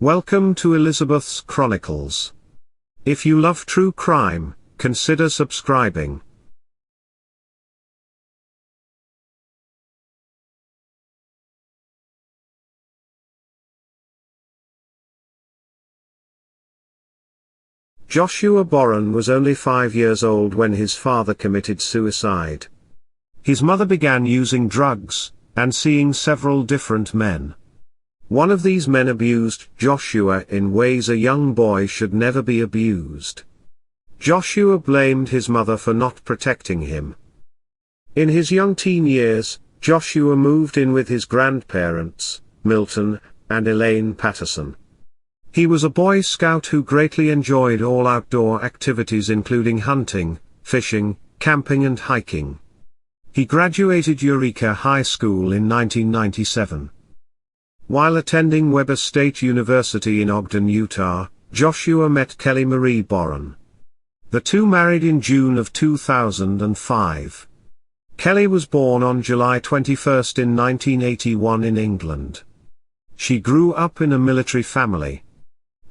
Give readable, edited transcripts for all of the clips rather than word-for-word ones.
Welcome to Elizabeth's Chronicles. If you love true crime, consider subscribing. Joshua Boren was only 5 years old when his father committed suicide. His mother began using drugs, and seeing several different men. One of these men abused Joshua in ways a young boy should never be abused. Joshua blamed his mother for not protecting him. In his young teen years, Joshua moved in with his grandparents, Milton and Elaine Peterson. He was a Boy Scout who greatly enjoyed all outdoor activities including hunting, fishing, camping and hiking. He graduated Eureka High School in 1997. While attending Weber State University in Ogden, Utah, Joshua met Kelly Marie Boren. The two married in June of 2005. Kelly was born on July 21 in 1981 in England. She grew up in a military family.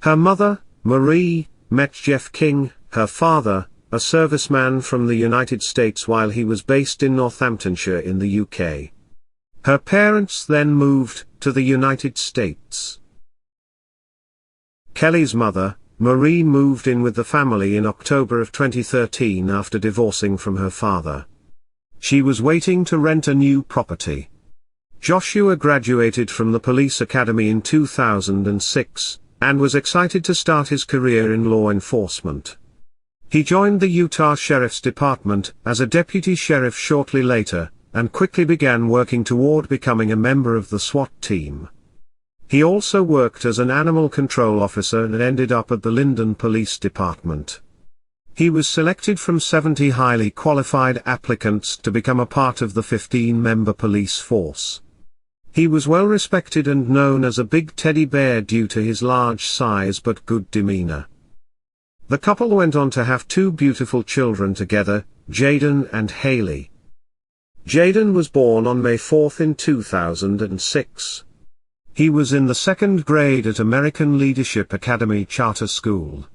Her mother, Marie, met Jeff King, her father, a serviceman from the United States while he was based in Northamptonshire in the UK. Her parents then moved to the United States. Kelly's mother, Marie, moved in with the family in October of 2013 after divorcing from her father. She was waiting to rent a new property. Joshua graduated from the police academy in 2006, and was excited to start his career in law enforcement. He joined the Utah Sheriff's Department as a deputy sheriff shortly later, and quickly began working toward becoming a member of the SWAT team. He also worked as an animal control officer and ended up at the Linden Police Department. He was selected from 70 highly qualified applicants to become a part of the 15-member police force. He was well respected and known as a big teddy bear due to his large size but good demeanor. The couple went on to have two beautiful children together, Jaden and Haley. Jaden was born on May 4 in 2006. He was in the second grade at American Leadership Academy Charter School.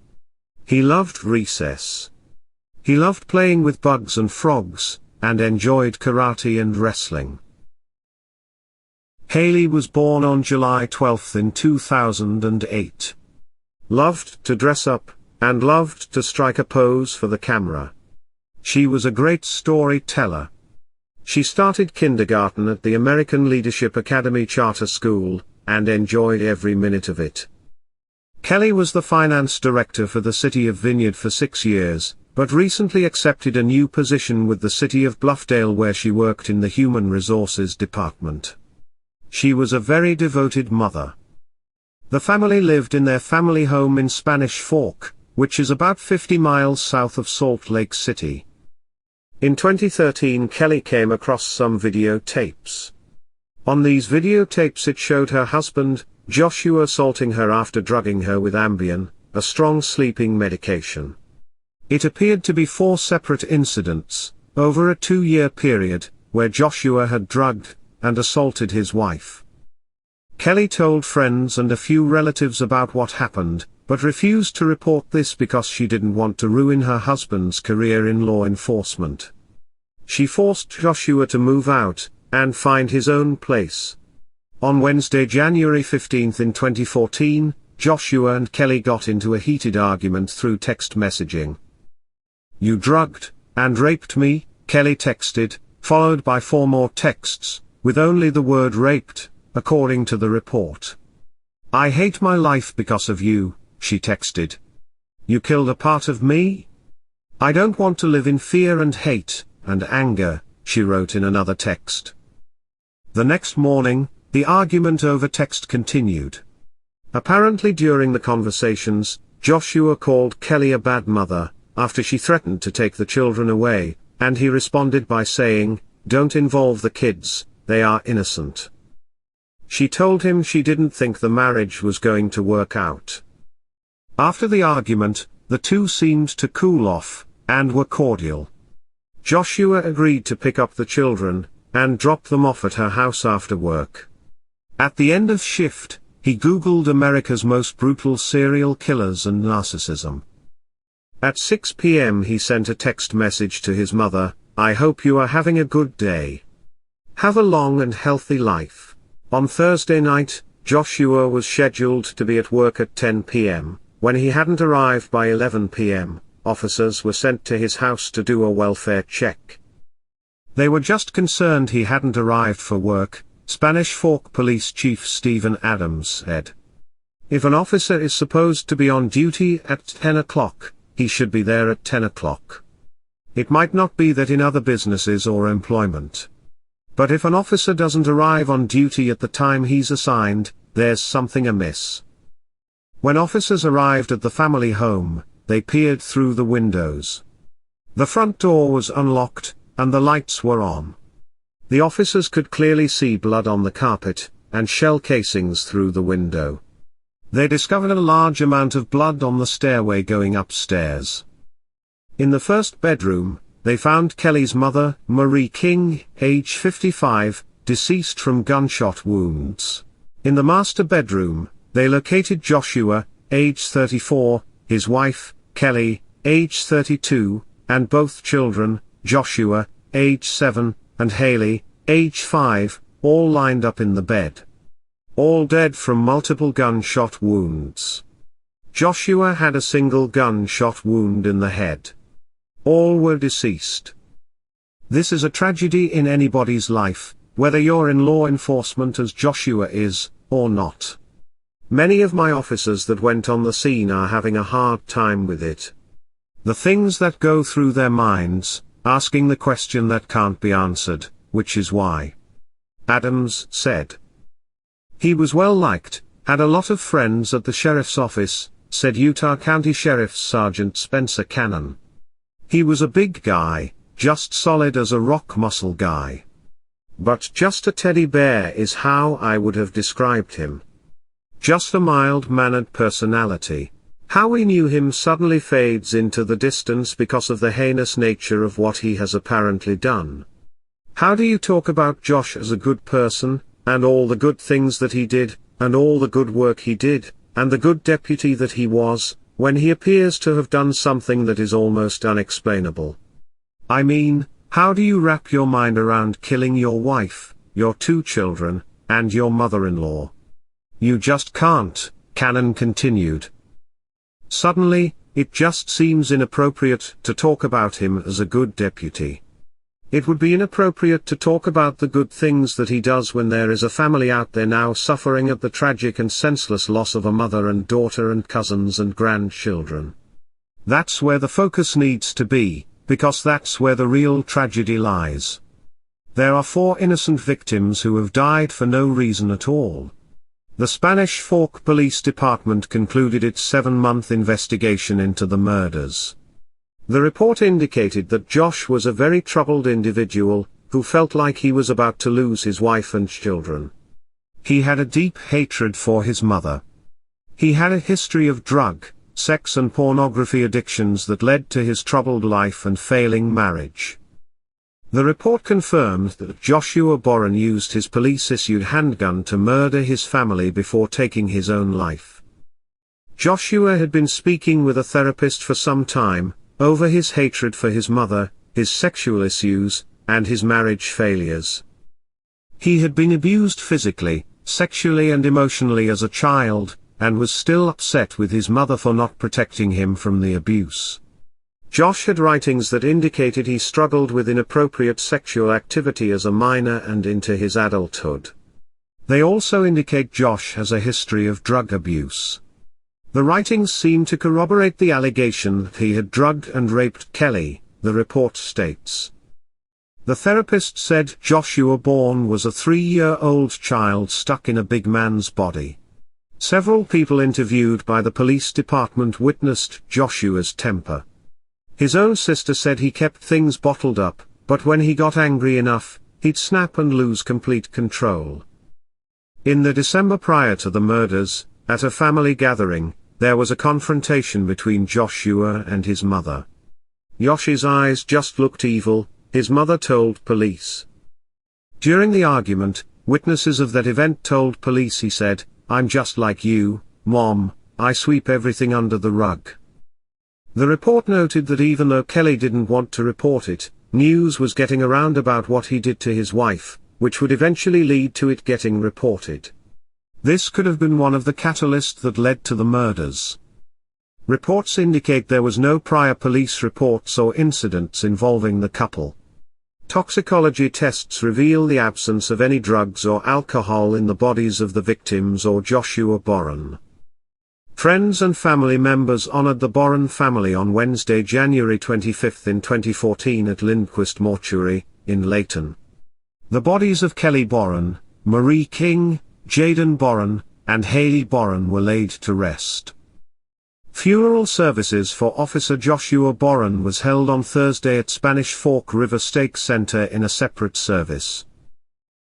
He loved recess. He loved playing with bugs and frogs, and enjoyed karate and wrestling. Haley was born on July 12 in 2008. Loved to dress up, and loved to strike a pose for the camera. She was a great storyteller. She started kindergarten at the American Leadership Academy Charter School, and enjoyed every minute of it. Kelly was the finance director for the city of Vineyard for 6 years, but recently accepted a new position with the city of Bluffdale where she worked in the Human Resources Department. She was a very devoted mother. The family lived in their family home in Spanish Fork, which is about 50 miles south of Salt Lake City. In 2013 Kelly came across some videotapes. On these videotapes it showed her husband, Joshua, assaulting her after drugging her with Ambien, a strong sleeping medication. It appeared to be 4 separate incidents, over a 2-year period, where Joshua had drugged and assaulted his wife. Kelly told friends and a few relatives about what happened, but refused to report this because she didn't want to ruin her husband's career in law enforcement. She forced Joshua to move out, and find his own place. On Wednesday, January 15 in 2014, Joshua and Kelly got into a heated argument through text messaging. "You drugged and raped me," Kelly texted, followed by 4 more texts, with only the word raped, according to the report. "I hate my life because of you," she texted. "You killed a part of me? I don't want to live in fear and hate and anger," she wrote in another text. The next morning, the argument over text continued. Apparently during the conversations, Joshua called Kelly a bad mother, after she threatened to take the children away, and he responded by saying, "Don't involve the kids, they are innocent." She told him she didn't think the marriage was going to work out. After the argument, the two seemed to cool off, and were cordial. Joshua agreed to pick up the children, and drop them off at her house after work. At the end of shift, he Googled America's most brutal serial killers and narcissism. At 6 p.m. he sent a text message to his mother, "I hope you are having a good day. Have a long and healthy life." On Thursday night, Joshua was scheduled to be at work at 10 p.m. When he hadn't arrived by 11 p.m., officers were sent to his house to do a welfare check. They were just concerned he hadn't arrived for work, Spanish Fork Police Chief Stephen Adams said. If an officer is supposed to be on duty at 10 o'clock, he should be there at 10 o'clock. It might not be that in other businesses or employment. But if an officer doesn't arrive on duty at the time he's assigned, there's something amiss. When officers arrived at the family home, they peered through the windows. The front door was unlocked, and the lights were on. The officers could clearly see blood on the carpet, and shell casings through the window. They discovered a large amount of blood on the stairway going upstairs. In the first bedroom, they found Kelly's mother, Marie King, age 55, deceased from gunshot wounds. In the master bedroom, they located Joshua, age 34, his wife, Kelly, age 32, and both children, Joshua, age 7, and Haley, age 5, all lined up in the bed. All dead from multiple gunshot wounds. Joshua had a single gunshot wound in the head. All were deceased. This is a tragedy in anybody's life, whether you're in law enforcement as Joshua is, or not. Many of my officers that went on the scene are having a hard time with it. The things that go through their minds, asking the question that can't be answered, which is why. Adams said. He was well liked, had a lot of friends at the sheriff's office, said Utah County Sheriff Sergeant Spencer Cannon. He was a big guy, just solid as a rock muscle guy. But just a teddy bear is how I would have described him. Just a mild-mannered personality. How we knew him suddenly fades into the distance because of the heinous nature of what he has apparently done. How do you talk about Josh as a good person, and all the good things that he did, and all the good work he did, and the good deputy that he was, when he appears to have done something that is almost unexplainable? I mean, how do you wrap your mind around killing your wife, your 2 children, and your mother-in-law? You just can't, Cannon continued. Suddenly, it just seems inappropriate to talk about him as a good deputy. It would be inappropriate to talk about the good things that he does when there is a family out there now suffering at the tragic and senseless loss of a mother and daughter and cousins and grandchildren. That's where the focus needs to be, because that's where the real tragedy lies. There are 4 innocent victims who have died for no reason at all. The Spanish Fork Police Department concluded its 7-month investigation into the murders. The report indicated that Josh was a very troubled individual, who felt like he was about to lose his wife and children. He had a deep hatred for his mother. He had a history of drug, sex and pornography addictions that led to his troubled life and failing marriage. The report confirmed that Joshua Boren used his police-issued handgun to murder his family before taking his own life. Joshua had been speaking with a therapist for some time, over his hatred for his mother, his sexual issues, and his marriage failures. He had been abused physically, sexually and emotionally as a child, and was still upset with his mother for not protecting him from the abuse. Josh had writings that indicated he struggled with inappropriate sexual activity as a minor and into his adulthood. They also indicate Josh has a history of drug abuse. The writings seem to corroborate the allegation that he had drugged and raped Kelly, the report states. The therapist said Joshua Bourne was a 3-year-old child stuck in a big man's body. Several people interviewed by the police department witnessed Joshua's temper. His own sister said he kept things bottled up, but when he got angry enough, he'd snap and lose complete control. In the December prior to the murders, at a family gathering, there was a confrontation between Joshua and his mother. Yosh's eyes just looked evil, his mother told police. During the argument, witnesses of that event told police he said, "I'm just like you, Mom, I sweep everything under the rug." The report noted that even though Kelly didn't want to report it, news was getting around about what he did to his wife, which would eventually lead to it getting reported. This could have been one of the catalysts that led to the murders. Reports indicate there was no prior police reports or incidents involving the couple. Toxicology tests reveal the absence of any drugs or alcohol in the bodies of the victims or Joshua Boren. Friends and family members honored the Boren family on Wednesday, January 25 in 2014 at Lindquist Mortuary, in Layton. The bodies of Kelly Boren, Marie King, Jaden Boren, and Haley Boren were laid to rest. Funeral services for Officer Joshua Boren was held on Thursday at Spanish Fork River Stake Center in a separate service.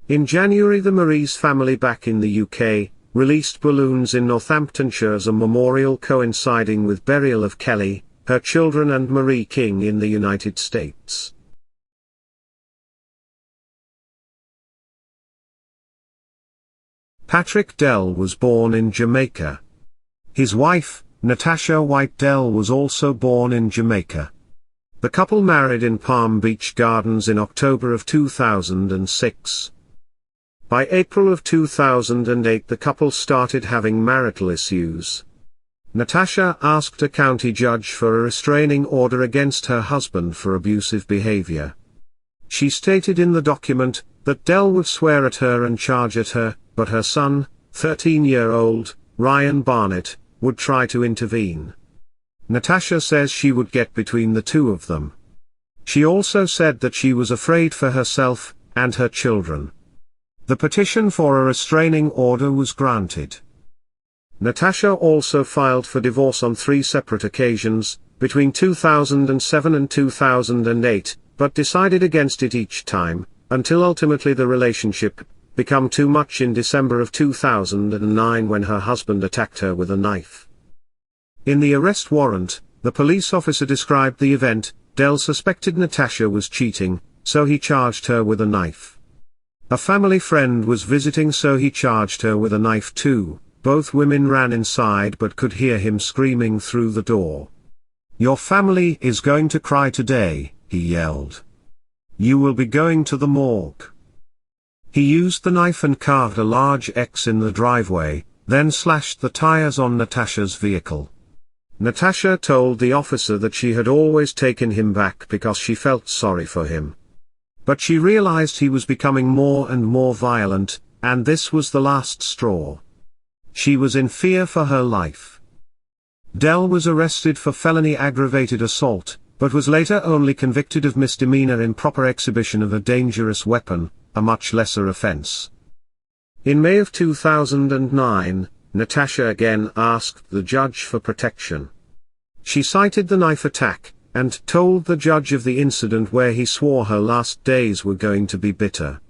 In January, the Maries family back in the UK released balloons in Northamptonshire as a memorial coinciding with burial of Kelly, her children and Marie King in the United States. Patrick Dell was born in Jamaica. His wife, Natasha White Dell, was also born in Jamaica. The couple married in Palm Beach Gardens in October of 2006. By April of 2008 the couple started having marital issues. Natasha asked a county judge for a restraining order against her husband for abusive behavior. She stated in the document that Dell would swear at her and charge at her, but her son, 13-year-old, Ryan Barnett, would try to intervene. Natasha says she would get between the two of them. She also said that she was afraid for herself and her children. The petition for a restraining order was granted. Natasha also filed for divorce on 3 separate occasions, between 2007 and 2008, but decided against it each time, until ultimately the relationship became too much in December of 2009 when her husband attacked her with a knife. In the arrest warrant, the police officer described the event. Dell suspected Natasha was cheating, so he charged her with a knife. A family friend was visiting, so he charged her with a knife too. Both women ran inside but could hear him screaming through the door. "Your family is going to cry today," he yelled. "You will be going to the morgue." He used the knife and carved a large X in the driveway, then slashed the tires on Natasha's vehicle. Natasha told the officer that she had always taken him back because she felt sorry for him. But she realized he was becoming more and more violent, and this was the last straw. She was in fear for her life. Dell was arrested for felony aggravated assault, but was later only convicted of misdemeanor improper exhibition of a dangerous weapon, a much lesser offense. In May of 2009, Natasha again asked the judge for protection. She cited the knife attack, and told the judge of the incident where he swore her last days were going to be bitter.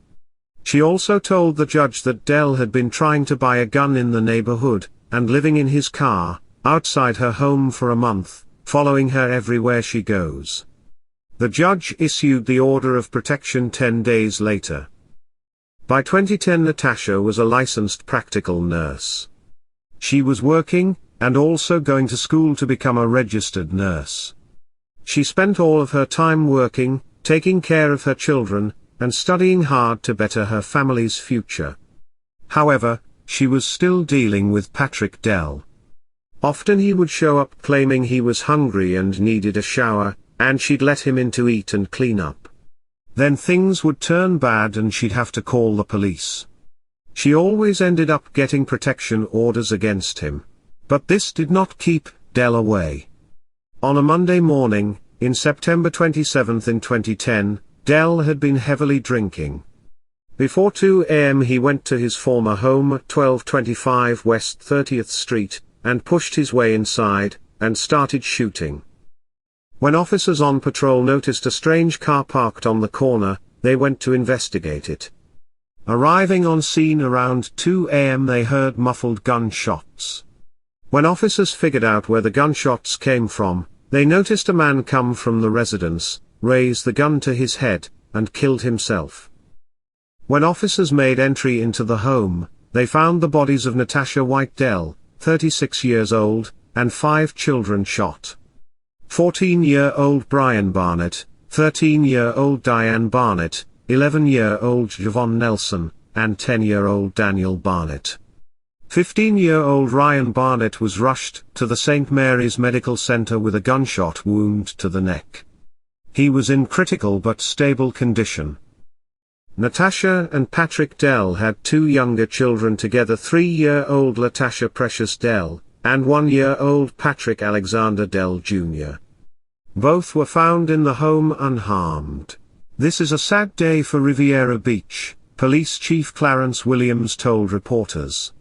She also told the judge that Dell had been trying to buy a gun in the neighborhood, and living in his car, outside her home for a month, following her everywhere she goes. The judge issued the order of protection 10 days later. By 2010 Natasha was a licensed practical nurse. She was working, and also going to school to become a registered nurse. She spent all of her time working, taking care of her children, and studying hard to better her family's future. However, she was still dealing with Patrick Dell. Often he would show up claiming he was hungry and needed a shower, and she'd let him in to eat and clean up. Then things would turn bad and she'd have to call the police. She always ended up getting protection orders against him. But this did not keep Dell away. On a Monday morning, in September 27 in 2010, Dell had been heavily drinking. Before 2 a.m. he went to his former home at 1225 West 30th Street, and pushed his way inside, and started shooting. When officers on patrol noticed a strange car parked on the corner, they went to investigate it. Arriving on scene around 2 a.m. they heard muffled gunshots. When officers figured out where the gunshots came from, they noticed a man come from the residence, raise the gun to his head, and killed himself. When officers made entry into the home, They found the bodies of Natasha White-Dell, 36 years old, and 5 children shot. 14-year-old Brian Barnett, 13-year-old Diane Barnett, 11-year-old Javon Nelson, and 10-year-old Daniel Barnett. 15-year-old Ryan Barnett was rushed to the St. Mary's Medical Center with a gunshot wound to the neck. He was in critical but stable condition. Natasha and Patrick Dell had 2 younger children together, 3-year-old Latasha Precious Dell, and 1-year-old Patrick Alexander Dell Jr. Both were found in the home unharmed. "This is a sad day for Riviera Beach," Police Chief Clarence Williams told reporters.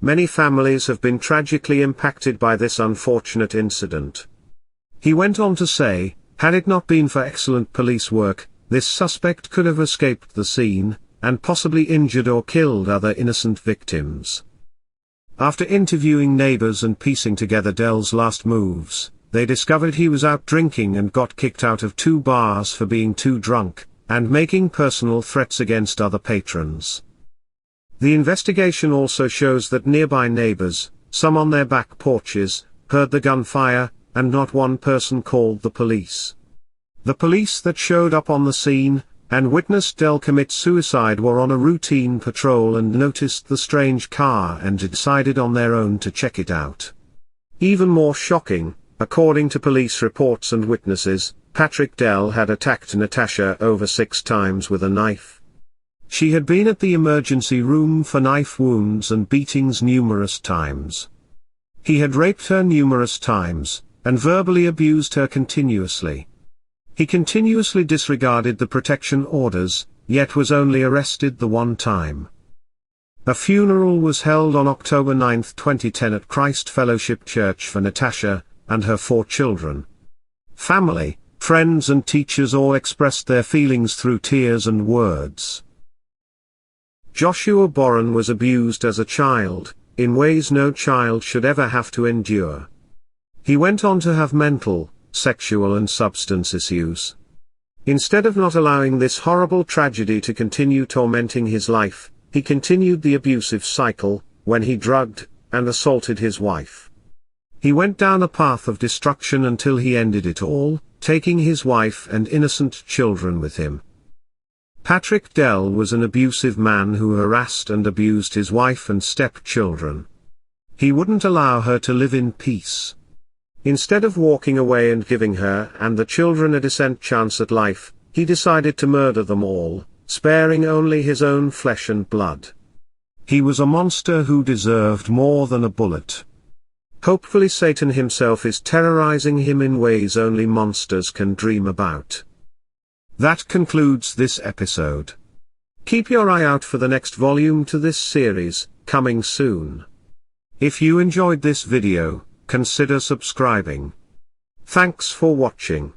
"Many families have been tragically impacted by this unfortunate incident." He went on to say, "Had it not been for excellent police work, this suspect could have escaped the scene, and possibly injured or killed other innocent victims." After interviewing neighbors and piecing together Dell's last moves, they discovered he was out drinking and got kicked out of 2 bars for being too drunk, and making personal threats against other patrons. The investigation also shows that nearby neighbors, some on their back porches, heard the gunfire, and not one person called the police. The police that showed up on the scene, and witnessed Dell commit suicide, were on a routine patrol and noticed the strange car and decided on their own to check it out. Even more shocking, according to police reports and witnesses, Patrick Dell had attacked Natasha over 6 times with a knife. She had been at the emergency room for knife wounds and beatings numerous times. He had raped her numerous times, and verbally abused her continuously. He continuously disregarded the protection orders, yet was only arrested the 1 time. A funeral was held on October 9, 2010 at Christ Fellowship Church for Natasha and her 4 children. Family, friends and teachers all expressed their feelings through tears and words. Joshua Boren was abused as a child, in ways no child should ever have to endure. He went on to have mental, sexual and substance issues. Instead of not allowing this horrible tragedy to continue tormenting his life, he continued the abusive cycle, when he drugged and assaulted his wife. He went down a path of destruction until he ended it all, taking his wife and innocent children with him. Patrick Dell was an abusive man who harassed and abused his wife and stepchildren. He wouldn't allow her to live in peace. Instead of walking away and giving her and the children a decent chance at life, he decided to murder them all, sparing only his own flesh and blood. He was a monster who deserved more than a bullet. Hopefully Satan himself is terrorizing him in ways only monsters can dream about. That concludes this episode. Keep your eye out for the next volume to this series, coming soon. If you enjoyed this video, consider subscribing. Thanks for watching.